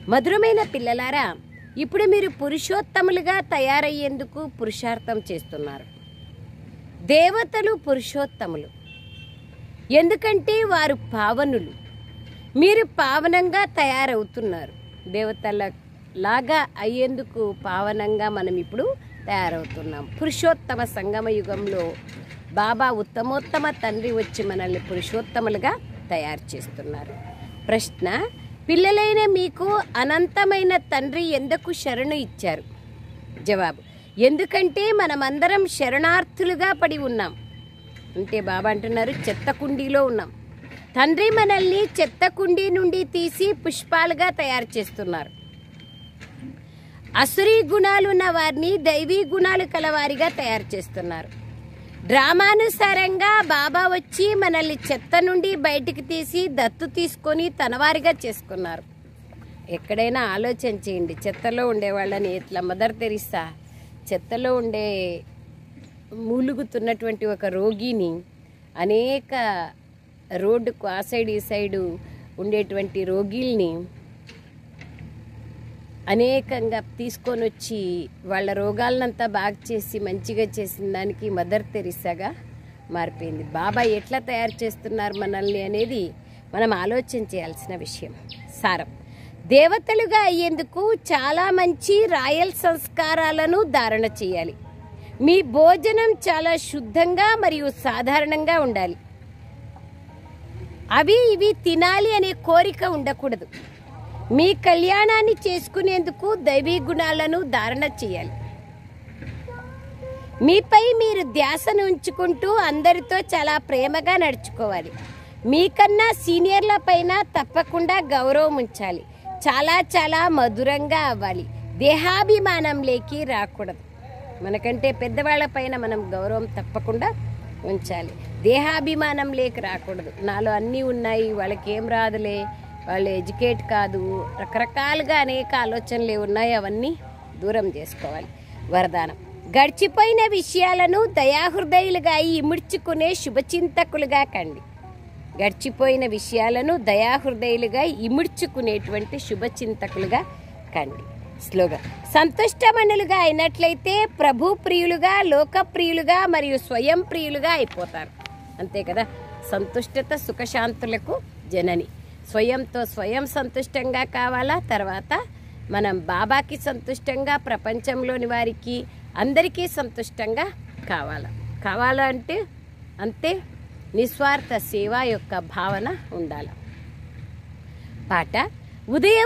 మధురమైన పిల్లలారా, ఇప్పుడు మీరు పురుషోత్తములుగా తయారయ్యేందుకు పురుషార్థం చేస్తున్నారు. దేవతలు పురుషోత్తములు, ఎందుకంటే వారు పావనులు. మీరు పావనంగా తయారవుతున్నారు. దేవతల లాగా అయ్యేందుకు పావనంగా మనం ఇప్పుడు తయారవుతున్నాం. పురుషోత్తమ సంగమ యుగంలో బాబా ఉత్తమోత్తమ తండ్రి వచ్చి మనల్ని పురుషోత్తములుగా తయారు చేస్తున్నారు. ప్రశ్న: పిల్లలైన మీకు అనంతమైన తండ్రి ఎందుకు శరణు ఇచ్చారు? జవాబు: ఎందుకంటే మనమందరం శరణార్థులుగా పడి ఉన్నాం. అంటే బాబా అంటున్నారు, చెత్త కుండీలో ఉన్నాం. తండ్రి మనల్ని చెత్త కుండీ నుండి తీసి పుష్పాలుగా తయారు చేస్తున్నారు. అసురీ గుణాలున్న వారిని దైవీ గుణాలు కలవారిగా తయారు చేస్తున్నారు. డ్రామానుసారంగా బాబా వచ్చి మనల్ని చెత్త నుండి బయటికి తీసి దత్తు తీసుకొని తనవారిగా చేసుకున్నారు. ఎక్కడైనా ఆలోచన చేయండి. చెత్తలో ఉండేవాళ్ళని, ఇట్లా మదర్ తెరిసా చెత్తలో ఉండే మూలుగుతున్నటువంటి ఒక రోగిని, అనేక రోడ్డుకు ఆ సైడ్ ఈ సైడు ఉండేటువంటి రోగిల్ని అనేకంగా తీసుకొని వచ్చి వాళ్ళ రోగాలనంతా బాగా చేసి మంచిగా చేసిన దానికి మదర్ తెరిసాగా మారిపోయింది. బాబా ఎట్లా తయారు చేస్తున్నారు మనల్ని అనేది మనం ఆలోచన చేయాల్సిన విషయం. సారం: దేవతలుగా అయ్యేందుకు చాలా మంచి రాయల్ సంస్కారాలను ధారణ చేయాలి. మీ భోజనం చాలా శుద్ధంగా మరియు సాధారణంగా ఉండాలి. అవి ఇవి తినాలి అనే కోరిక ఉండకూడదు. మీ కళ్యాణాన్ని చేసుకునేందుకు దైవీ గుణాలను ధారణ చేయాలి. మీపై మీరు ధ్యాసను ఉంచుకుంటూ అందరితో చాలా ప్రేమగా నడుచుకోవాలి. మీకన్నా సీనియర్ల పైన తప్పకుండా గౌరవం ఉంచాలి. చాలా చాలా మధురంగా అవ్వాలి. దేహాభిమానంలోకి రాకూడదు. మనకంటే పెద్దవాళ్ళ పైన మనం గౌరవం తప్పకుండా ఉంచాలి. దేహాభిమానంలోకి రాకూడదు. నాలో అన్నీ ఉన్నాయి, వాళ్ళకి ఏం రాదులే, వాళ్ళు ఎడ్యుకేట్ కాదు, రకరకాలుగా అనేక ఆలోచనలు ఉన్నాయి, అవన్నీ దూరం చేసుకోవాలి. వరదానం: గడిచిపోయిన విషయాలను దయాహృదయులుగా ఇముడ్చుకునే శుభచింతకులుగా కండి. గడిచిపోయిన విషయాలను దయాహృదయులుగా ఇముడ్చుకునేటువంటి శుభచింతకులుగా కండి. స్లోగన్: సంతుష్టమనులుగా అయినట్లయితే ప్రభు ప్రియులుగా, లోకప్రియులుగా మరియు స్వయం ప్రియులుగా అయిపోతారు. అంతే కదా. సంతుష్టత సుఖశాంతులకు జనని. స్వయంతో స్వయం సంతుష్టంగా కావాలా, తర్వాత మనం బాబాకి సంతుష్టంగా, ప్రపంచంలోని వారికి అందరికీ సంతుష్టంగా కావాలంటే అంతే నిస్వార్థ సేవ యొక్క భావన ఉండాలి. పాట: ఉదయ